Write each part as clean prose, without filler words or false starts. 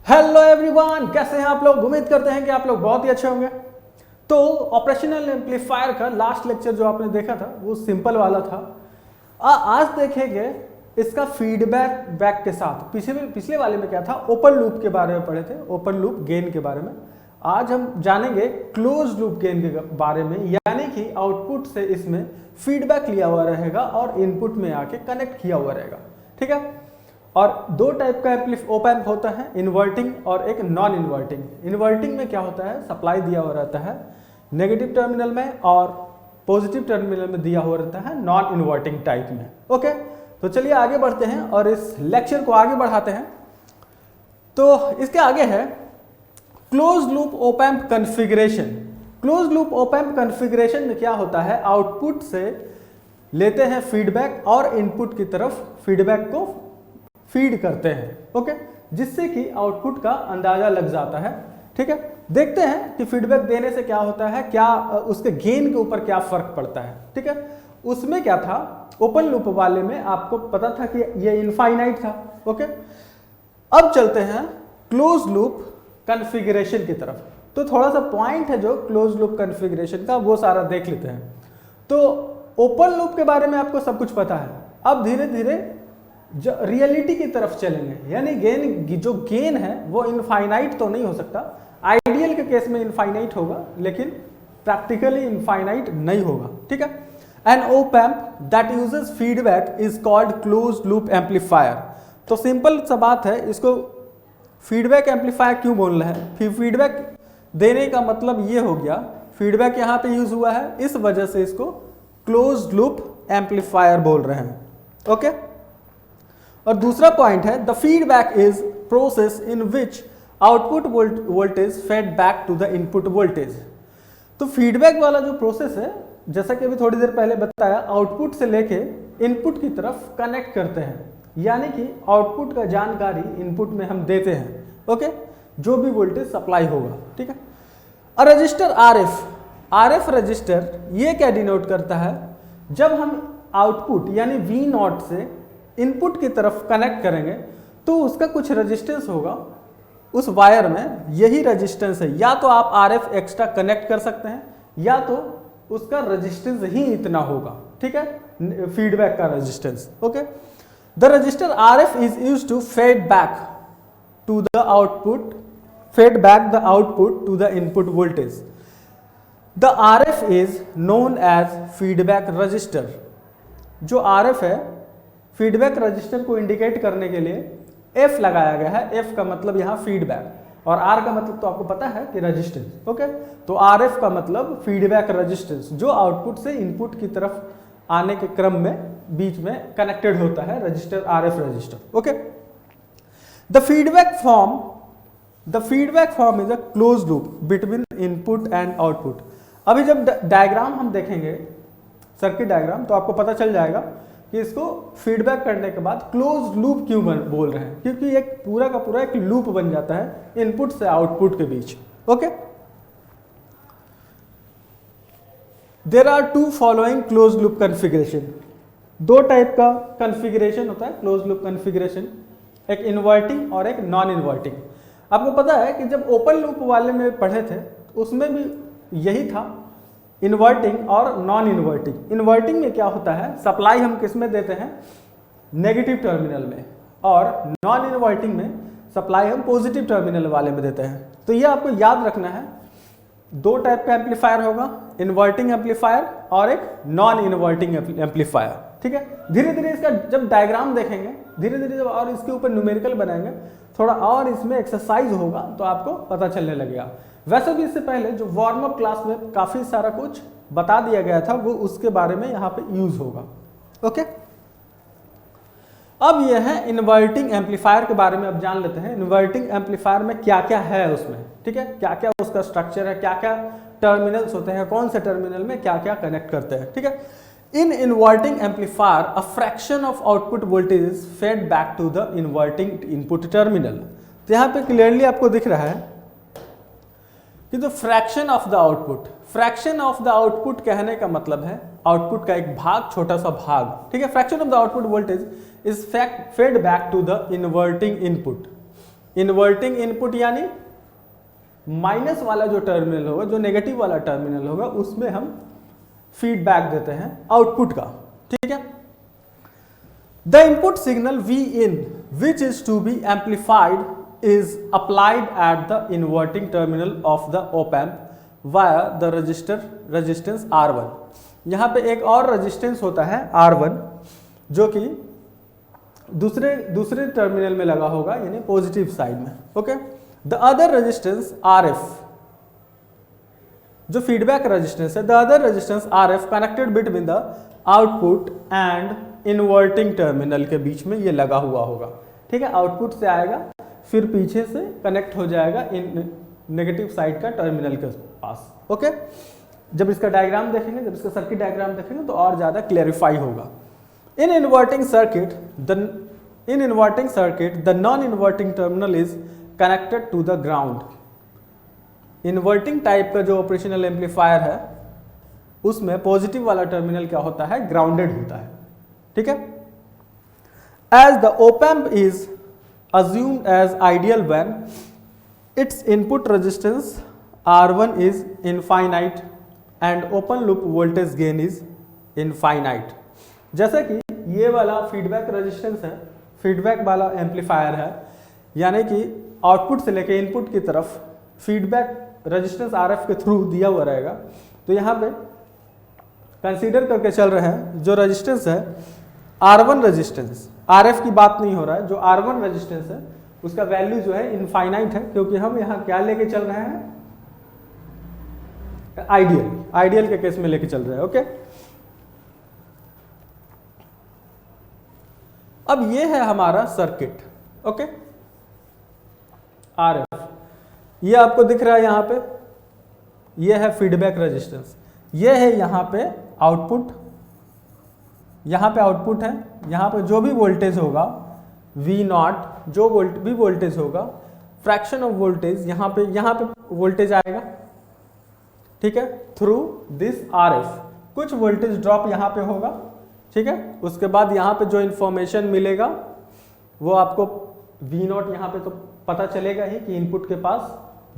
Hello everyone, कैसे हैं आप लोग। उम्मीद करते हैं कि आप लोग बहुत ही अच्छे होंगे। तो ऑपरेशनल एम्पलीफायर का लास्ट लेक्चर जो आपने देखा था वो सिंपल वाला था। आज देखेंगे इसका फीडबैक बैक के साथ। पिछले वाले में क्या था, ओपन लूप के बारे में पढ़े थे, ओपन लूप गेन के बारे में। आज हम जानेंगे क्लोज लूप गेन के बारे में, यानी कि आउटपुट से इसमें फीडबैक लिया हुआ रहेगा और इनपुट में आके कनेक्ट किया हुआ रहेगा। ठीक है। और दो टाइप का ओप एम्प होता है, इन्वर्टिंग और एक नॉन इन्वर्टिंग। इन्वर्टिंग में क्या होता है, सप्लाई दिया हुआ रहता है नेगेटिव टर्मिनल में और पॉजिटिव टर्मिनल में दिया हुआ रहता है नॉन इन्वर्टिंग टाइप में। ओके, तो चलिए आगे बढ़ते हैं और इस लेक्चर को आगे बढ़ाते हैं। तो इसके आगे है close loop op amp configuration. Close loop op amp configuration में क्या होता है, आउटपुट से लेते हैं फीडबैक और इनपुट की तरफ फीडबैक को फीड करते हैं। ओके, जिससे कि आउटपुट का अंदाजा लग जाता है। ठीक है, देखते हैं कि फीडबैक देने से क्या होता है, क्या उसके गेन के ऊपर क्या फर्क पड़ता है। ठीक है, उसमें क्या था, ओपन लूप वाले में आपको पता था कि ये इनफाइनाइट था। ओके, अब चलते हैं क्लोज लूप कॉन्फ़िगरेशन की तरफ। तो थोड़ा सा पॉइंट है जो क्लोज लूप कॉन्फ़िगरेशन का, वो सारा देख लेते हैं। तो ओपन लूप के बारे में आपको सब कुछ पता है। अब धीरे धीरे जो रियलिटी की तरफ चलेंगे, यानी जो गेन है वो इनफाइनाइट तो नहीं हो सकता। आइडियल के केस में इनफाइनाइट होगा, लेकिन प्रैक्टिकली इनफाइनाइट नहीं होगा। ठीक है। An op amp that uses feedback is called close loop amplifier. तो सिंपल सा बात है, इसको फीडबैक एम्पलीफायर क्यों बोल रहे हैं। फिर फीडबैक देने का मतलब ये हो गया, फीडबैक यहाँ पे यूज हुआ है, इस वजह से इसको क्लोज लूप एम्पलीफायर बोल रहे हैं। ओके, और दूसरा पॉइंट है, the feedback is process in which output voltage fed back to the input voltage. तो फीडबैक वाला जो प्रोसेस है, जैसा कि अभी थोड़ी देर पहले बताया, आउटपुट से लेके इनपुट की तरफ कनेक्ट करते हैं, यानी कि आउटपुट का जानकारी इनपुट में हम देते हैं। ओके, जो भी वोल्टेज सप्लाई होगा। ठीक है। और रजिस्टर आरएफ रजिस्टर ये क्या डिनोट करता है, जब हम आउटपुट यानी वी नॉट से इनपुट की तरफ कनेक्ट करेंगे तो उसका कुछ रेजिस्टेंस होगा उस वायर में, यही रेजिस्टेंस है। या तो आप आरएफ एक्स्ट्रा कनेक्ट कर सकते हैं, या तो उसका रेजिस्टेंस ही इतना होगा। ठीक है, फीडबैक का resistance. Okay, the resistor RF is used to fed back the output to the input voltage. The RF is known as feedback resistor. जो आरएफ है, फीडबैक रजिस्टर को इंडिकेट करने के लिए एफ लगाया गया है। एफ का मतलब यहाँ फीडबैक, और आर का मतलब तो आपको पता है कि रेजिस्टेंस। ओके, तो आर एफ का मतलब फीडबैक रेजिस्टेंस, जो आउटपुट से इनपुट की तरफ आने के क्रम में बीच में कनेक्टेड होता है, register R F register. Okay, the feedback form is a close loop between input and output. अभी जब डायग्राम हम देखेंगे, सर्किट डायग्राम, तो आपको पता चल जाएगा कि इसको फीडबैक करने के बाद क्लोज लूप क्यों बोल रहे हैं, क्योंकि एक पूरा का पूरा एक लूप बन जाता है इनपुट से आउटपुट के बीच। Okay, there are two following close loop configuration. दो टाइप का कॉन्फ़िगरेशन होता है क्लोज लूप कॉन्फ़िगरेशन, एक इन्वर्टिंग और एक नॉन इन्वर्टिंग। आपको पता है कि जब ओपन लूप वाले में पढ़े थे उसमें भी यही था, इन्वर्टिंग और नॉन इन्वर्टिंग। इन्वर्टिंग में क्या होता है, सप्लाई हम किस में देते हैं, नेगेटिव टर्मिनल में, और नॉन इन्वर्टिंग में सप्लाई हम पॉजिटिव टर्मिनल वाले में देते हैं। तो ये आपको याद रखना है, दो टाइप का एम्पलीफायर होगा, इन्वर्टिंग एम्पलीफायर और एक नॉन इन्वर्टिंग एम्पलीफायर। ठीक है, धीरे धीरे इसका जब डायग्राम देखेंगे, धीरे धीरे जब और इसके ऊपर न्यूमेरिकल बनाएंगे, थोड़ा और इसमें एक्सरसाइज होगा तो आपको पता चलने लगेगा। वैसे भी इससे पहले जो वार्म अप क्लास में काफ़ी सारा कुछ बता दिया गया था, वो उसके बारे में यहाँ पे यूज होगा। ओके, अब यह है इन्वर्टिंग एम्पलीफायर के बारे में। अब जान लेते हैं इन्वर्टिंग एम्पलीफायर में क्या क्या है उसमें। ठीक है, क्या क्या उसका स्ट्रक्चर है, क्या क्या टर्मिनल्स होते हैं, कौन से टर्मिनल में क्या क्या कनेक्ट करते हैं। ठीक है, in inverting amplifier a fraction of output voltage is fed back to the inverting input terminal. तो यहाँ पे क्लियरली आपको दिख रहा है कि the fraction of the output कहने का मतलब है आउटपुट का एक भाग, छोटा सा भाग। ठीक है, fraction of the output voltage is fed back to the inverting input. Inverting input यानी माइनस वाला जो टर्मिनल होगा, जो नेगेटिव वाला टर्मिनल होगा, उसमें हम फीडबैक देते हैं आउटपुट का। ठीक है। The input signal V in which is to be amplified is applied at the inverting terminal of the op amp via the resistance R1। यहाँ पे एक और रेजिस्टेंस होता है R1 जो कि दूसरे टर्मिनल में लगा होगा, यानी पॉजिटिव साइड में। Okay. The other resistance RF जो फीडबैक रेजिस्टेंस है, the other resistance RF connected between the output and inverting terminal के बीच में ये लगा हुआ होगा। ठीक है। आउटपुट से आएगा, फिर पीछे से कनेक्ट हो जाएगा इन नेगेटिव साइड का टर्मिनल के पास। ओके। जब इसका डायग्राम देखेंगे, जब इसका सर्किट डायग्राम देखेंगे तो और ज्यादा क्लेरिफाई होगा। In inverting circuit, the non-inverting terminal is connected to the ground. Inverting type का जो ऑपरेशनल एम्पलीफायर है उसमें पॉजिटिव वाला टर्मिनल क्या होता है, ग्राउंडेड होता है। ठीक है। As the op-amp is assumed as ideal when its input resistance R1 is infinite and open loop voltage gain is infinite। जैसे कि ये वाला फीडबैक रेजिस्टेंस है, फीडबैक वाला एम्पलीफायर है, यानी कि आउटपुट से लेके इनपुट की तरफ फीडबैक रेजिस्टेंस RF के थ्रू दिया हुआ रहेगा। तो यहाँ पे कंसीडर करके चल रहे हैं जो रेजिस्टेंस है R1 रेजिस्टेंस, RF की बात नहीं हो रहा है। जो R1 रेजिस्टेंस है उसका वैल्यू जो है इनफाइनाइट है, क्योंकि हम यहाँ क्या लेके चल रहे हैं, आइडियल के केस में लेके चल रहे हैं। ओके। अब ये है हमारा सर्किट। ओके। RF ये आपको दिख रहा है यहाँ पे, ये है फीडबैक रेजिस्टेंस, ये है यहाँ पे आउटपुट, यहाँ पे आउटपुट है, यहाँ पे जो भी वोल्टेज होगा V0, जो भी वोल्टेज होगा, फ्रैक्शन ऑफ वोल्टेज यहाँ पे वोल्टेज आएगा। ठीक है। थ्रू दिस RF कुछ वोल्टेज ड्रॉप यहाँ पे होगा। ठीक है। उसके बाद यहाँ पे जो इंफॉर्मेशन मिलेगा वो आपको V0 यहाँ पे तो पता चलेगा ही कि इनपुट के पास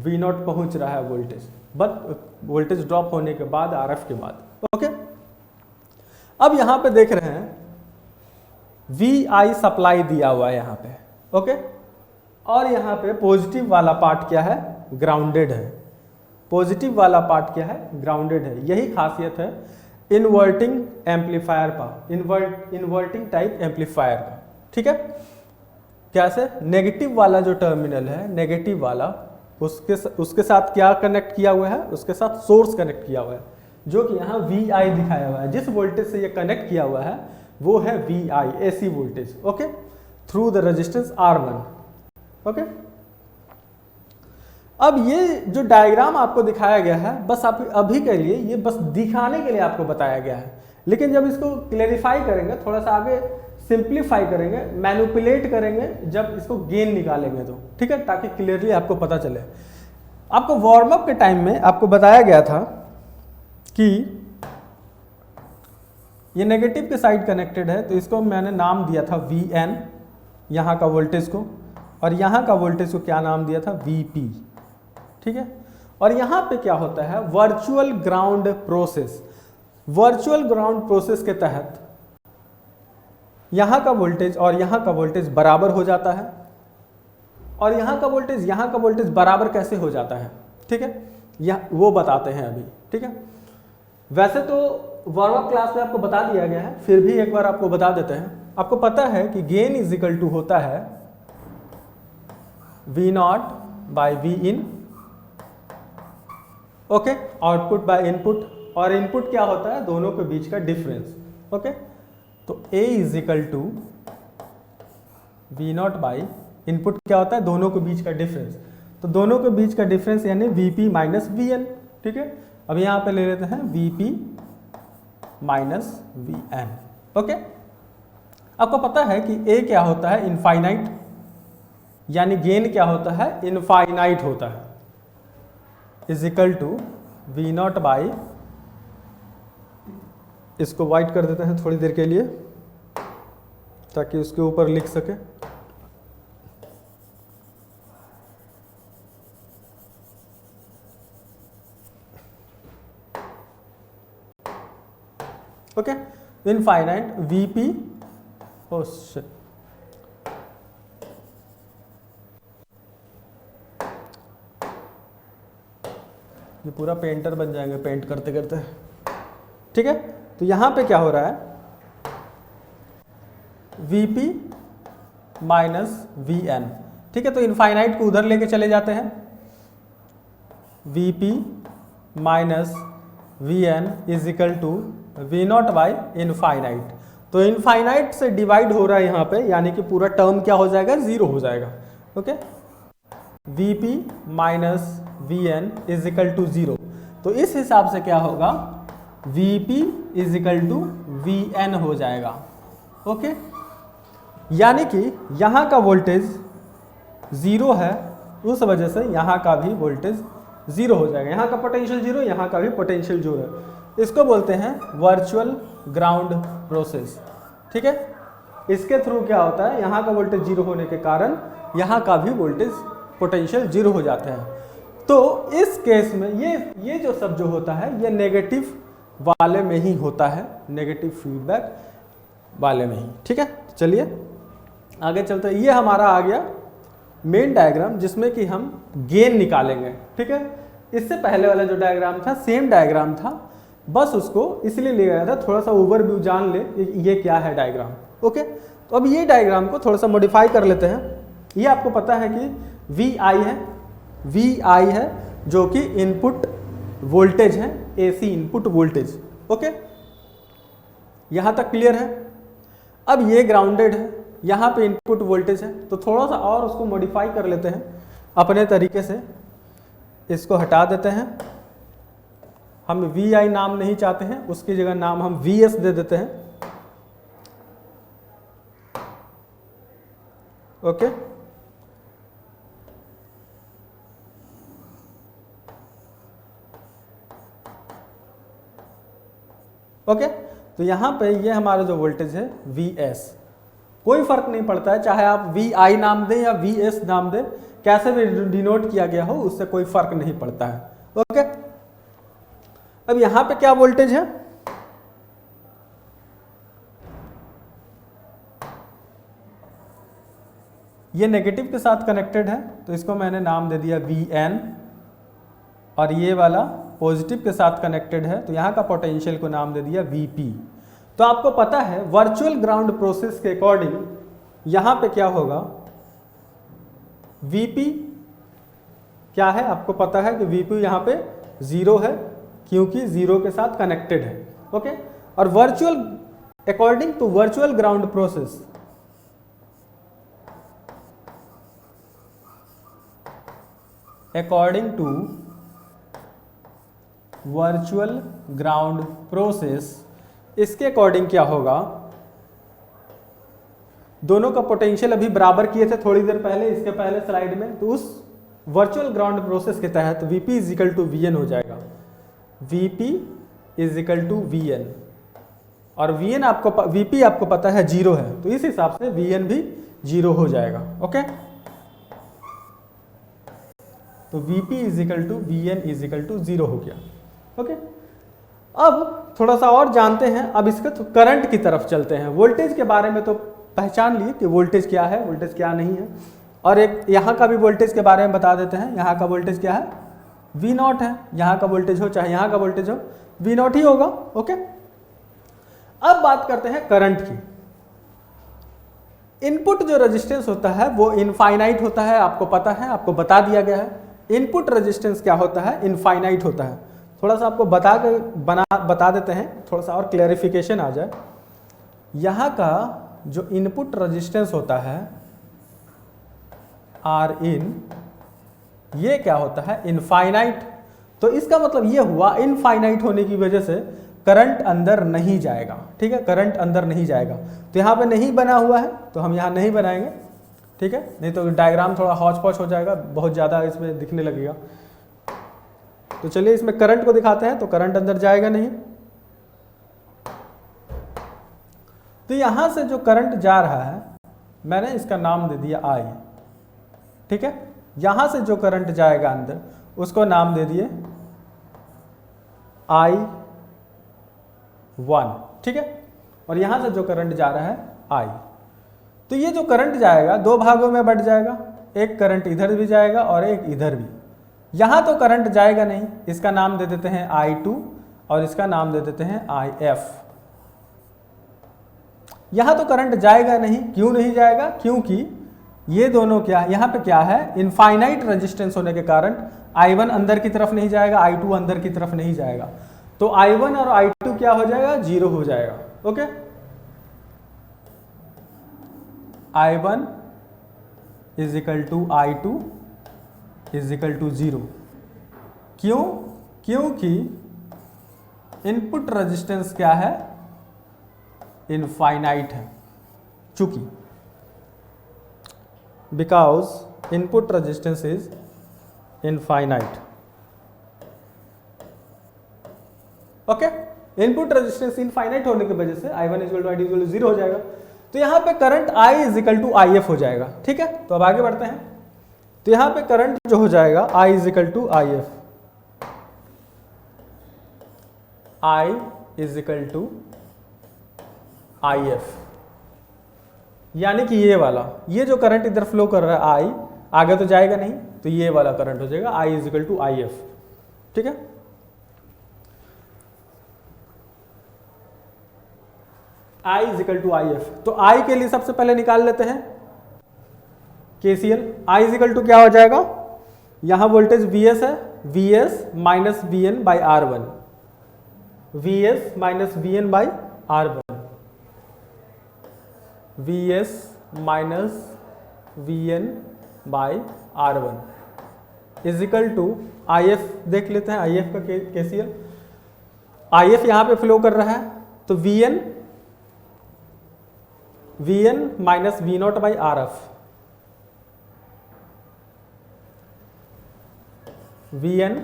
V0 पहुंच रहा है वोल्टेज, बट वोल्टेज ड्रॉप होने के बाद RF के बाद। ओके। अब यहाँ पे देख रहे हैं VI सप्लाई दिया हुआ है यहाँ पे। ओके। और यहाँ पे पॉजिटिव वाला पार्ट क्या है, ग्राउंडेड है। पॉजिटिव वाला पार्ट क्या है, ग्राउंडेड है। यही खासियत है इन्वर्टिंग एम्पलीफायर का, इन्वर्टिंग टाइप एम्पलीफायर का। ठीक है। कैसे, नेगेटिव वाला जो टर्मिनल है, नेगेटिव वाला उसके साथ क्या कनेक्ट किया हुआ है, उसके साथ सोर्स कनेक्ट किया हुआ है, जो कि यहाँ VI दिखाया हुआ है। जिस वोल्टेज से ये कनेक्ट किया हुआ है वो है VI, AC voltage. Okay. Through the resistance R1। Okay. अब ये जो डायग्राम आपको दिखाया गया है, बस आप अभी के लिए ये बस दिखाने के लिए आपको बताया गया है, लेकिन जब इसको क्लेरिफाई करेंगे, थोड़ा सा आगे सिंप्लीफाई करेंगे, मैनिपुलेट करेंगे, जब इसको गेन निकालेंगे तो ठीक है, ताकि क्लियरली आपको पता चले। आपको वार्म अप के टाइम में आपको बताया गया था कि ये नेगेटिव के साइड कनेक्टेड है, तो इसको मैंने नाम दिया था VN, यहाँ का वोल्टेज को, और यहाँ का वोल्टेज को क्या नाम दिया था, VP। ठीक है। और यहाँ पे क्या होता है, virtual ground process. Virtual ground process के तहत यहाँ का वोल्टेज और यहाँ का वोल्टेज बराबर हो जाता है, और यहाँ का वोल्टेज बराबर कैसे हो जाता है, ठीक है, यह वो बताते हैं अभी। ठीक है। वैसे तो वार्म अप क्लास में आपको बता दिया गया है, फिर भी एक बार आपको बता देते हैं। आपको पता है कि गेन इज इक्वल टू होता है V0 by Vin। Okay. Output by input, और इनपुट क्या होता है, दोनों के बीच का डिफरेंस। ओके। तो A is equal to V0 by input क्या होता है, दोनों के बीच का डिफरेंस। तो दोनों के बीच का डिफरेंस यानी VP माइनस VN। ठीक है। अब यहाँ पे ले लेते हैं VP माइनस VN। ओके। आपको पता है कि A क्या होता है, इनफाइनाइट, यानी गेन क्या होता है, इनफाइनाइट होता है, is equal to V0 by, इसको वाइट कर देते हैं थोड़ी देर के लिए ताकि उसके ऊपर लिख सके, okay, infinite VP, oh shit, ये पूरा पेंटर बन जाएंगे पेंट करते करते, ठीक है। तो यहां पे क्या हो रहा है, Vp माइनस Vn, ठीक है। तो इनफाइनाइट को उधर लेके चले जाते हैं, Vp minus Vn is equal to V0 by infinite. तो इनफाइनाइट से डिवाइड हो रहा है यहाँ पे, यानी कि पूरा टर्म क्या हो जाएगा, जीरो हो जाएगा। Okay, Vp minus Vn is equal to zero. तो इस हिसाब से क्या होगा, Vp is equal to Vn हो जाएगा। ओके, यानी कि यहाँ का वोल्टेज जीरो है, उस वजह से यहाँ का भी वोल्टेज जीरो हो जाएगा। यहाँ का पोटेंशियल जीरो, यहाँ का भी पोटेंशियल जीरो है। इसको बोलते हैं वर्चुअल ग्राउंड प्रोसेस, ठीक है। इसके थ्रू क्या होता है, यहाँ का वोल्टेज जीरो होने के कारण यहाँ का भी वोल्टेज पोटेंशियल जीरो हो जाता है। तो इस केस में ये जो सब जो होता है ये नेगेटिव वाले में ही होता है, नेगेटिव फीडबैक वाले में ही, ठीक है। चलिए आगे चलते हैं। ये हमारा आ गया मेन डायग्राम, जिसमें कि हम गेन निकालेंगे, ठीक है। इससे पहले वाला जो डायग्राम था सेम डायग्राम था, बस उसको इसलिए लिया गया था थोड़ा सा ओवरव्यू जान ले ये क्या है डायग्राम। ओके, तो अब ये डायग्राम को थोड़ा सा मॉडिफाई कर लेते हैं। ये आपको पता है कि VI है जो कि इनपुट वोल्टेज है, AC इनपुट वोल्टेज। ओके, यहां तक क्लियर है। अब ये ग्राउंडेड है, यहाँ पे इनपुट वोल्टेज है, तो थोड़ा सा और उसको मॉडिफाई कर लेते हैं अपने तरीके से। इसको हटा देते हैं, हम VI नाम नहीं चाहते हैं, उसकी जगह नाम हम VS दे देते हैं। ओके, ओके, तो यहाँ पे ये हमारा जो वोल्टेज है VS, कोई फर्क नहीं पड़ता है चाहे आप VI नाम दें या VS नाम दें, कैसे भी डिनोट किया गया हो उससे कोई फर्क नहीं पड़ता है। ओके, अब यहां पे क्या वोल्टेज है, ये नेगेटिव के साथ कनेक्टेड है, तो इसको मैंने नाम दे दिया Vn, और ये वाला पॉजिटिव के साथ कनेक्टेड है, तो यहाँ का पोटेंशियल को नाम दे दिया Vp। तो आपको पता है वर्चुअल ग्राउंड प्रोसेस के अकॉर्डिंग यहाँ पे क्या होगा, Vp क्या है, आपको पता है कि Vp यहाँ पे जीरो है क्योंकि जीरो के साथ कनेक्टेड है। ओके, और virtual according to virtual ground process, according to virtual ground process, इसके अकॉर्डिंग क्या होगा, दोनों का पोटेंशियल अभी बराबर किए थे थोड़ी देर पहले, इसके पहले स्लाइड में। तो उस वर्चुअल ग्राउंड प्रोसेस के तहत Vp is equal to Vn हो जाएगा, Vp is equal to Vn, और Vp आपको पता है जीरो है, तो इस हिसाब से Vn भी जीरो हो जाएगा। ओके, तो Vp is equal to Vn is equal to zero हो गया। ओके, अब थोड़ा सा और जानते हैं, अब इसके करंट की तरफ चलते हैं। वोल्टेज के बारे में तो पहचान लिए कि वोल्टेज क्या है, वोल्टेज क्या नहीं है, और एक यहाँ का भी वोल्टेज के बारे में बता देते हैं। यहाँ का वोल्टेज क्या है, V0 है, यहाँ का वोल्टेज हो चाहे यहाँ का वोल्टेज हो, V0 ही होगा। ओके, अब बात करते हैं करंट की। इनपुट जो रेजिस्टेंस होता है वो इनफाइनाइट होता है, आपको पता है, आपको बता दिया गया है। इनपुट रेजिस्टेंस क्या होता है, इनफाइनाइट होता है। थोड़ा सा आपको बता देते हैं, थोड़ा सा और क्लैरिफिकेशन आ जाए। यहाँ का जो इनपुट रेजिस्टेंस होता है Rin, ये क्या होता है, इनफाइनाइट। तो इसका मतलब ये हुआ इनफाइनाइट होने की वजह से करंट अंदर नहीं जाएगा। ठीक है, करंट अंदर नहीं जाएगा। तो यहाँ पे नहीं बना हुआ है तो हम यहाँ नहीं बनाएंगे, ठीक है, नहीं तो डायग्राम थोड़ा हौच पौच हो जाएगा, बहुत ज़्यादा इसमें दिखने लगेगा। तो चलिए इसमें करंट को दिखाते हैं, तो करंट अंदर जाएगा नहीं। तो यहां से जो करंट जा रहा है मैंने इसका नाम दे दिया I, ठीक है। यहां से जो करंट जाएगा अंदर उसको नाम दे दिए I1, ठीक है, और यहां से जो करंट जा रहा है I। तो ये जो करंट जाएगा दो भागों में बट जाएगा, एक करंट इधर भी जाएगा और एक इधर भी। यहां तो करंट जाएगा नहीं, इसका नाम दे देते हैं I2 और इसका नाम दे देते हैं IF। यहां तो करंट जाएगा नहीं, क्यों नहीं जाएगा? क्योंकि ये दोनों क्या, यहां पे क्या है, इनफाइनाइट रेजिस्टेंस होने के कारण I1 अंदर की तरफ नहीं जाएगा, I2 अंदर की तरफ नहीं जाएगा, तो I1 और I2 क्या हो जाएगा, जीरो हो जाएगा। Okay, I1 is equal to I2 is equal to zero. क्यों? क्योंकि इनपुट रेजिस्टेंस क्या है, इनफाइनाइट है। चूंकि because input resistance is infinite. Okay, input resistance infinite होने की वजह से I1 is equal to I2 is equal to zero हो जाएगा। तो यहां पे current I is equal to IF हो जाएगा। ठीक है, तो अब आगे बढ़ते हैं। तो यहां पे करंट जो हो जाएगा I is equal to IF, I is equal to IF, यानी कि ये वाला, ये जो करंट इधर फ्लो कर रहा है I, आगे तो जाएगा नहीं, तो ये वाला करंट हो जाएगा I is equal to IF। ठीक है, I is equal to IF। तो I के लिए सबसे पहले निकाल लेते हैं KCL। I is equal to क्या हो जाएगा, यहां वोल्टेज VS है, VS minus VN by R1, VS minus VN by R1, VS minus VN by R1 is equal to IF। देख लेते हैं IF का KCL। IF यहां पे फ्लो कर रहा है, तो VN minus V0 by RF, VN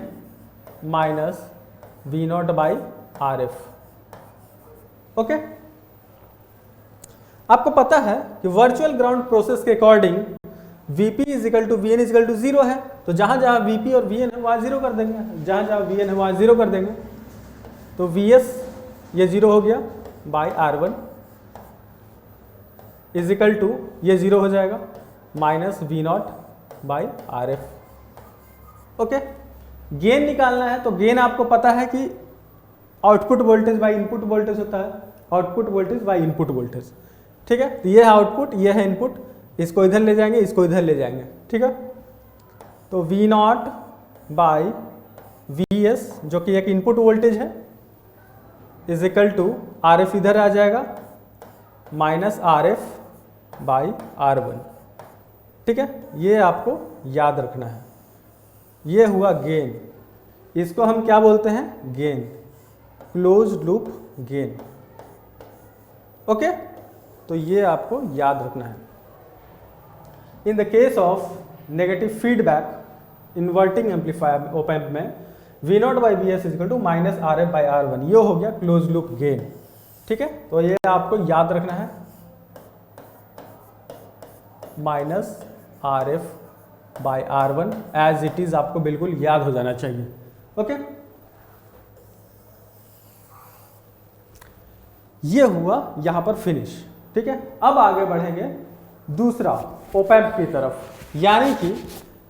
minus V0 by RF। Okay, आपको पता है कि वर्चुअल ग्राउंड प्रोसेस के according Vp is equal to Vn is equal to zero है, तो जहां जहां Vp और Vn है वहां जीरो कर देंगे, जहां जहां Vn है वहां जीरो कर देंगे। तो Vs ये जीरो हो गया by R1 is equal to, ये जीरो हो जाएगा, minus V0 by RF। Okay, gain निकालना है, तो गेन आपको पता है कि output voltage by input voltage होता है, output voltage by input voltage. ठीक है, तो ये है आउटपुट, ये है इनपुट, इसको इधर ले जाएंगे, इसको इधर ले जाएंगे। ठीक है, तो V0 बाई VS जो कि एक इनपुट वोल्टेज है इज इक्वल टू RF इधर आ जाएगा, माइनस RF बाई R1। ठीक है, ये आपको याद रखना है। ये हुआ गेन, इसको हम क्या बोलते हैं, gain, close loop gain. Okay, तो ये आपको याद रखना है। In the case of negative feedback inverting amplifier op amp में V0 by VS is equal to minus RF by R1, ये हो गया क्लोज लूप गेन। ठीक है, तो ये आपको याद रखना है, minus RF by R1 as it is, आपको बिल्कुल याद हो जाना चाहिए। ओके, ये हुआ यहां पर फिनिश। ठीक है, अब आगे बढ़ेंगे दूसरा ओप एम्प की तरफ, यानी कि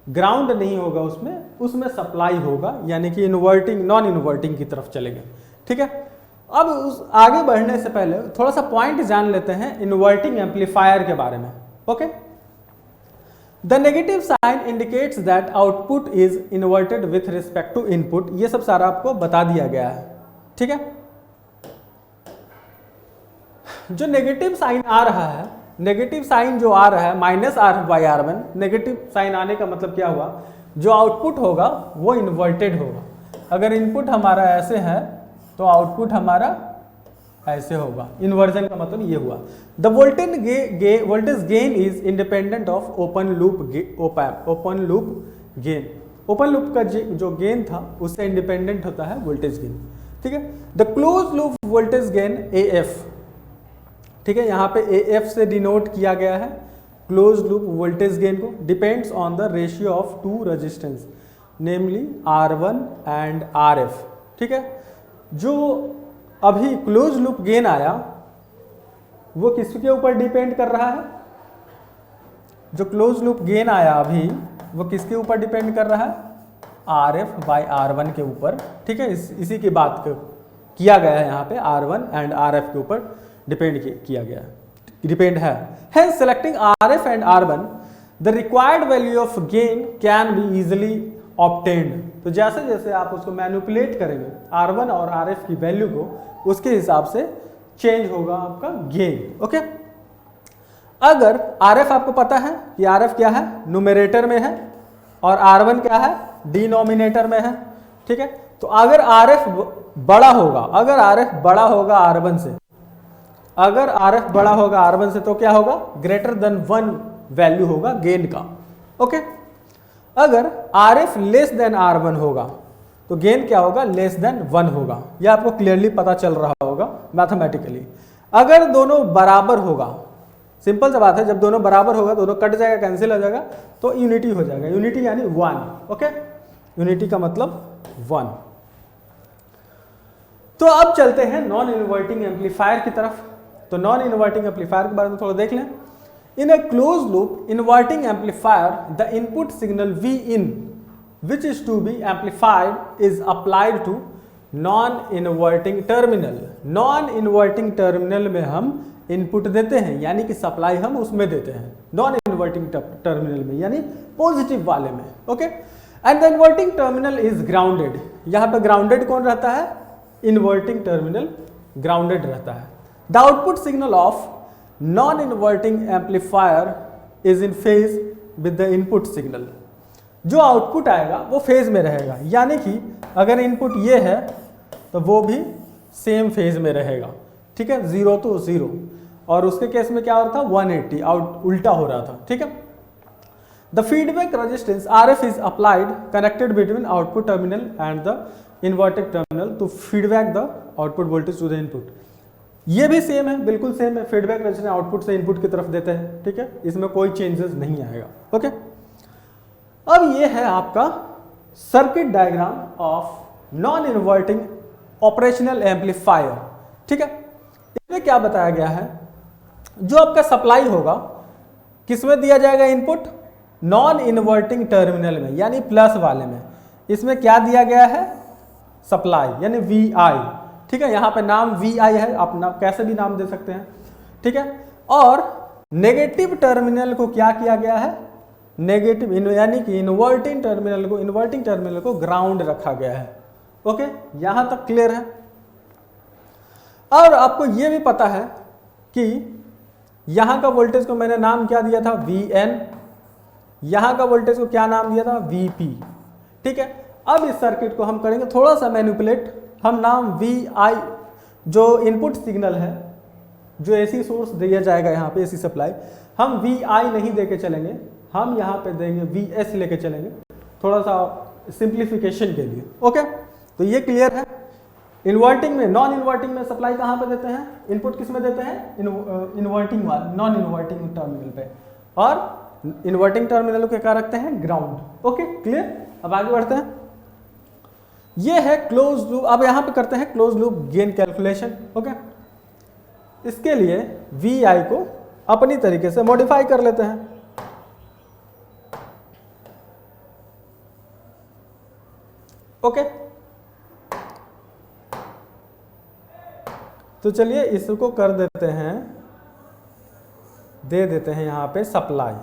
ग्राउंड नहीं होगा उसमें सप्लाई होगा, यानी कि इन्वर्टिंग नॉन इन्वर्टिंग की तरफ चलेंगे। ठीक है, अब उस आगे बढ़ने से पहले थोड़ा सा पॉइंट जान लेते हैं इन्वर्टिंग एम्पलीफायर के बारे में। Okay, the negative sign indicates that output is inverted with respect to input. ये सब सारा आपको बता दिया गया है। ठीक है, जो नेगेटिव साइन आ रहा है, नेगेटिव साइन जो आ रहा है minus RF by R1, negative sign आने का मतलब क्या हुआ, जो आउटपुट होगा वो इन्वर्टेड होगा। अगर इनपुट हमारा ऐसे है तो आउटपुट हमारा ऐसे होगा। इन्वर्जन का मतलब ये हुआ। The voltage gain is independent of open loop gain. Open loop का जो गेन था उससे इंडिपेंडेंट होता है वोल्टेज गेन। ठीक है, the close loop voltage gain AF। ठीक है, यहाँ पे AF से डिनोट किया गया है क्लोज लूप वोल्टेज गेन को, depends on the ratio of two resistance namely R1 and RF। ठीक है, जो अभी क्लोज लूप गेन आया वो किसके ऊपर डिपेंड कर रहा है? जो क्लोज लूप गेन आया अभी वो किसके ऊपर डिपेंड कर रहा है? RF बाई R1 के ऊपर, ठीक है। इसी की बात किया गया है यहाँ पे, R1 एंड RF के ऊपर डिपेंड किया गया है, डिपेंड है। Hence selecting RF and R1 the required value of gain can be easily obtained। तो जैसे जैसे आप उसको मैनिपुलेट करेंगे R1 और RF की वैल्यू को, उसके हिसाब से चेंज होगा आपका गेन। ओके, अगर RF आपको पता है कि RF क्या है, न्यूमरेटर में है, और R1 क्या है, डिनोमिनेटर में है, ठीक है। तो अगर RF बड़ा होगा, अगर RF बड़ा होगा R1 से, अगर RF बड़ा होगा R1 से तो क्या होगा? ग्रेटर देन 1 वैल्यू होगा गेन का। ओके, अगर RF लेस देन R1 होगा तो गेन क्या होगा? लेस देन 1 होगा। यह आपको क्लियरली पता चल रहा होगा मैथमेटिकली। अगर दोनों बराबर होगा, सिंपल सा बात है, जब दोनों बराबर होगा, दोनों कट जाएगा, कैंसिल हो जाएगा, तो यूनिटी हो जाएगा। यूनिटी यानी 1। ओके, यूनिटी का मतलब 1। तो अब चलते हैं नॉन इनवर्टिंग एम्पलीफायर की तरफ। तो नॉन इनवर्टिंग एम्पलीफायर के बारे में थोड़ा देख लें। In a close loop inverting amplifier the input signal Vin which is to be amplified is applied to non inverting terminal. Non inverting terminal में हम इनपुट देते हैं, यानी कि सप्लाई हम उसमें देते हैं, नॉन इनवर्टिंग टर्मिनल में, यानी पॉजिटिव वाले में। Okay, and the inverting terminal is grounded. यहाँ पे ग्राउंडेड कौन रहता है? इनवर्टिंग टर्मिनल ग्राउंडेड रहता है। The output signal of non inverting amplifier is in phase with the input signal. जो आउटपुट आएगा वो फेज में रहेगा, यानी कि अगर इनपुट ये है तो वो भी सेम फेज में रहेगा, ठीक है। 0 तो 0, और उसके केस में क्या हो रहा था? 180, आउट उल्टा हो रहा था, ठीक है। The feedback resistance RF is applied connected between output terminal and the inverted terminal to feedback the output voltage to the input. ये भी सेम है, बिल्कुल सेम है। फीडबैक रेजिस्टेंस आउटपुट से इनपुट की तरफ देते हैं, ठीक है। इसमें कोई चेंजेस नहीं आएगा। ओके, अब ये है आपका circuit diagram of non inverting operational amplifier, ठीक है। इसमें क्या बताया गया है? जो आपका सप्लाई होगा किसमें दिया जाएगा इनपुट? नॉन इनवर्टिंग टर्मिनल में, यानी प्लस वाले में। इसमें क्या दिया गया है? सप्लाई, यानी VI, ठीक है। यहाँ पे नाम VI है, आप नाम कैसे भी नाम दे सकते हैं, ठीक है। और नेगेटिव टर्मिनल को क्या किया गया है? नेगेटिव, यानी कि इन्वर्टिंग टर्मिनल को ग्राउंड रखा गया है। ओके, यहां तक क्लियर है। और आपको यह भी पता है कि यहां का वोल्टेज को मैंने नाम क्या दिया था? VN। यहां का वोल्टेज को क्या नाम दिया था? VP, ठीक है। अब इस सर्किट को हम करेंगे थोड़ा सा मैनिपुलेट। हम नाम VI, जो इनपुट सिग्नल है, जो AC सोर्स दिया जाएगा यहाँ पे, AC सप्लाई, हम VI नहीं देके चलेंगे, हम यहाँ पे देंगे VS लेके चलेंगे, थोड़ा सा सिंप्लीफिकेशन के लिए। ओके, तो ये क्लियर है। इन्वर्टिंग में, नॉन इन्वर्टिंग में सप्लाई कहाँ पे देते हैं? इनपुट किस में देते हैं? इन्वर्टिंग वाले, नॉन इन्वर्टिंग टर्मिनल पे, और इन्वर्टिंग टर्मिनल को क्या रखते हैं? ग्राउंड। Okay, clear. अब आगे बढ़ते हैं। ये है क्लोज लूप। अब यहाँ पे करते हैं close loop gain calculation. Okay, इसके लिए VI को अपनी तरीके से मॉडिफाई कर लेते हैं। ओके, तो चलिए इसको कर देते हैं, दे देते हैं यहाँ पे सप्लाई।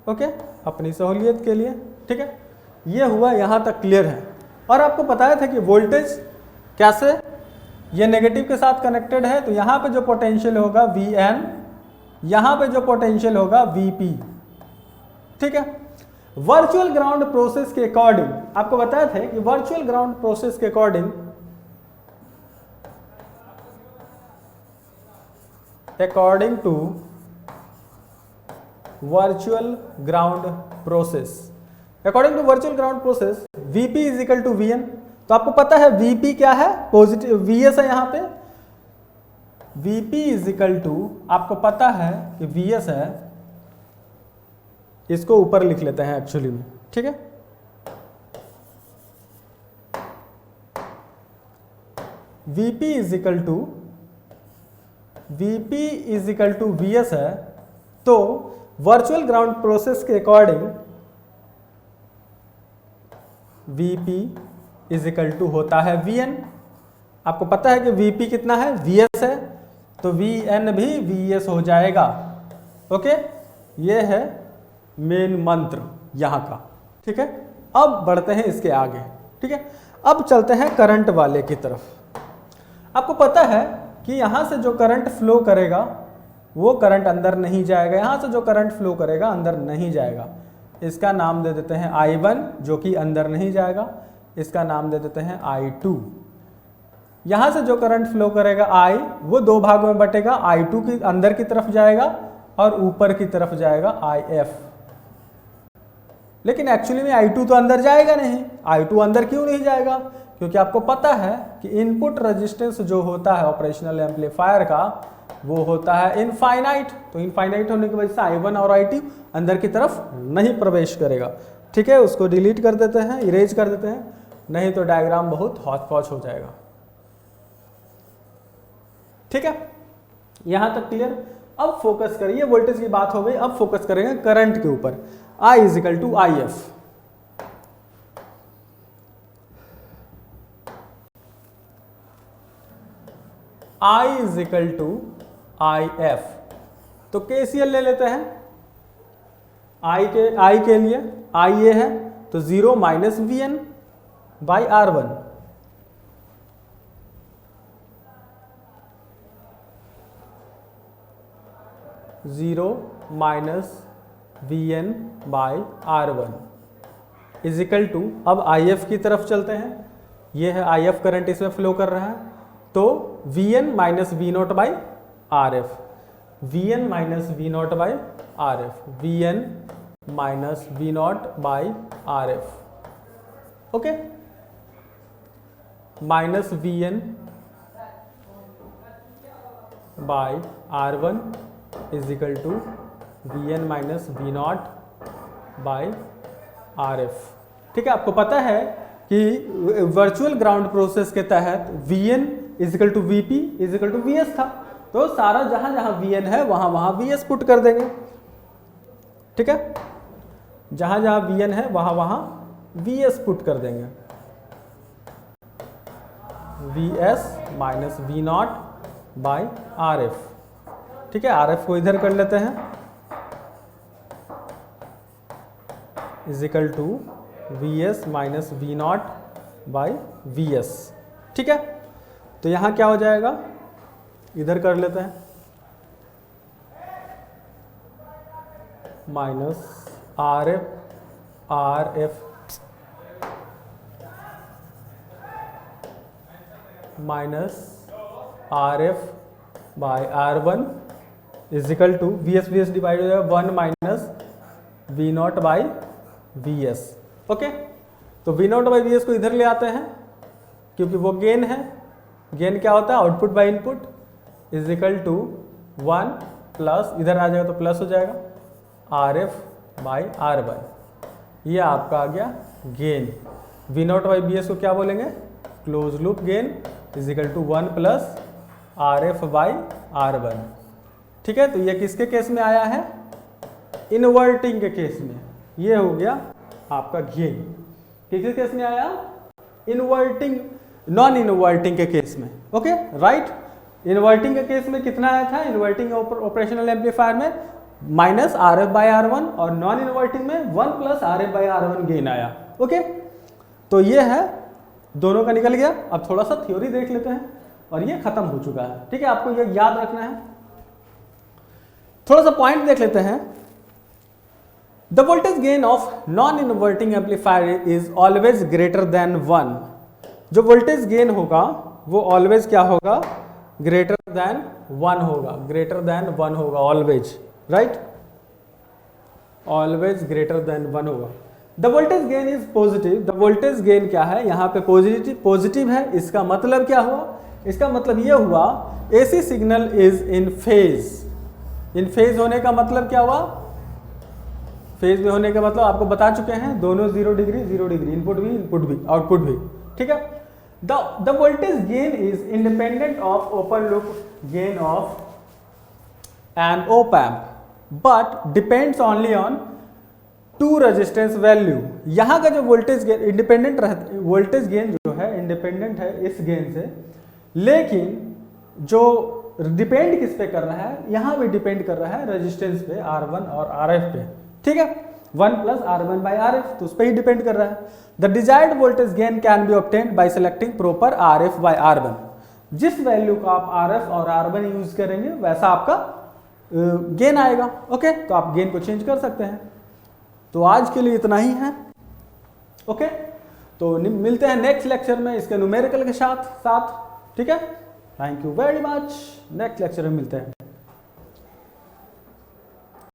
ओके, अपनी सहूलियत के लिए, ठीक है। ये हुआ, यहाँ तक क्लियर है। और आपको बताया था कि वोल्टेज कैसे, ये नेगेटिव के साथ कनेक्टेड है, तो यहाँ पे जो पोटेंशियल होगा VN, यहाँ पे जो पोटेंशियल होगा VP, ठीक है। वर्चुअल ग्राउंड प्रोसेस के अकॉर्डिंग आपको बताया था कि वर्चुअल ग्राउंड प्रोसेस के according to virtual ground process, according to virtual ground process VP is equal to VN। तो आपको पता है VP क्या है? पॉजिटिव, VS है यहाँ पे। VP इज इक्वल टू, आपको पता है कि VS है, इसको ऊपर लिख लेते हैं एक्चुअली में, ठीक है। Vp is equal to Vs है, तो वर्चुअल ग्राउंड प्रोसेस के according Vp is equal to होता है Vn। आपको पता है कि Vp कितना है, Vs है, तो Vn भी Vs हो जाएगा। ओके, ये है मेन मंत्र यहाँ का। ठीक है, अब बढ़ते हैं इसके आगे। ठीक है, अब चलते हैं करंट वाले की तरफ। आपको पता है कि यहाँ से जो करंट फ्लो करेगा वो करंट अंदर नहीं जाएगा, यहाँ से जो करंट फ्लो करेगा अंदर नहीं जाएगा। इसका नाम दे देते हैं I1 जो कि अंदर नहीं जाएगा, इसका नाम दे देते हैं I2। यहाँ से जो करंट फ्लो करेगा I, वो दो भागों में बटेगा, I2 की अंदर की तरफ जाएगा और ऊपर की तरफ जाएगा IF। लेकिन एक्चुअली में I2 तो अंदर जाएगा नहीं। I2 अंदर क्यों नहीं जाएगा? क्योंकि आपको पता है कि इनपुट रेजिस्टेंस जो होता है ऑपरेशनल एम्पलीफायर का वो होता है इनफाइनाइट। तो इनफाइनाइट होने की वजह से I1 और I2 अंदर की तरफ नहीं प्रवेश करेगा। ठीक है, उसको डिलीट कर देते हैं, इरेज कर देते हैं, नहीं तो डायग्राम बहुत हौच पौच हो जाएगा। ठीक है, यहां तक क्लियर। अब फोकस करिए, वोल्टेज की बात हो गई, अब फोकस करेंगे करंट के ऊपर। I is equal to IF। I is equal to IF। तो KCL ले लेते हैं। I के लिए I ये है, तो 0 minus VN by R1। Zero minus VN by R1 is equal to, अब IF की तरफ चलते हैं। ये है IF करंट इसमें फ्लो कर रहा है, तो VN minus V0 by RF, VN minus V0 by RF, VN minus V0 by RF। Okay, minus VN by R1 is equal to VN minus V0 by RF। ठीक है, आपको पता है कि वर्चुअल ग्राउंड प्रोसेस के तहत VN is equal to VP is equal to VS था, तो सारा जहां जहां VN है वहां वहां VS पुट कर देंगे। ठीक है, जहां जहां VN है वहां वहां VS पुट कर देंगे। VS minus V0 by RF। ठीक है, RF को इधर कर लेते हैं, is equal to VS minus V0 by VS। ठीक है, तो यहां क्या हो जाएगा, इधर कर लेते हैं, minus RF minus RF by R1 is equal to VS divide हो जाएगा 1 minus V0 by VS। Okay, तो V0 बाई VS को इधर ले आते हैं क्योंकि वो गेन है। गेन क्या होता है, output by input is equal to 1 plus, इधर आ जाएगा तो प्लस हो जाएगा, RF बाई R1। ये आपका आ गया गेन। V0 बाई VS को क्या बोलेंगे, close loop gain is equal to 1 plus RF by R1। ठीक है, तो ये किसके केस में आया है, इनवर्टिंग के केस में। ये हो गया आपका गेन। किसके केस में आया, इनवर्टिंग, नॉन इनवर्टिंग के केस में। ओके राइट, इनवर्टिंग के केस में कितना आया था, इन्वर्टिंग ऑपरेशनल एम्पलीफायर में माइनस RF बाई R1 और नॉन इन्वर्टिंग में 1 plus RF by R1 gain आया। ओके, तो ये है, दोनों का निकल गया। अब थोड़ा सा थ्योरी देख लेते हैं और ये खत्म हो चुका है। ठीक है, आपको ये याद रखना है। थोड़ा सा पॉइंट देख लेते हैं। The voltage gain of non inverting amplifier is always greater than 1। जो वोल्टेज गेन होगा वो ऑलवेज क्या होगा, ग्रेटर देन 1 होगा, ग्रेटर देन 1 होगा, always, right, always greater than 1 होगा। The voltage gain is positive. The voltage gain क्या है, यहाँ पे पॉजिटिव है। इसका मतलब क्या हुआ, इसका मतलब ये हुआ AC signal is in phase. In phase होने का मतलब क्या हुआ, फेज में होने का मतलब आपको बता चुके हैं, दोनों 0 डिग्री 0 डिग्री, इनपुट भी आउटपुट भी। ठीक है, the voltage gain is independent of open loop gain of an op amp but depends only on two resistance value. यहाँ का जो voltage gain independent voltage gain जो है इंडिपेंडेंट है इस गेन से, लेकिन जो डिपेंड किस पे कर रहा है, यहाँ भी डिपेंड कर रहा है रेजिस्टेंस पे R1 और RF पे, ठीक है, 1 प्लस R1 बाई RF, तो उस पर ही डिपेंड कर रहा है। The desired voltage gain can be obtained by selecting proper RF by R1। जिस वैल्यू को आप RF और R1 यूज करेंगे वैसा आपका गेन आएगा। ओके, तो आप गेन को चेंज कर सकते हैं। तो आज के लिए इतना ही है। ओके, तो मिलते हैं नेक्स्ट लेक्चर में इसके न्यूमेरिकल के साथ, ठीक है। Thank you very much, next lecture में मिलते हैं।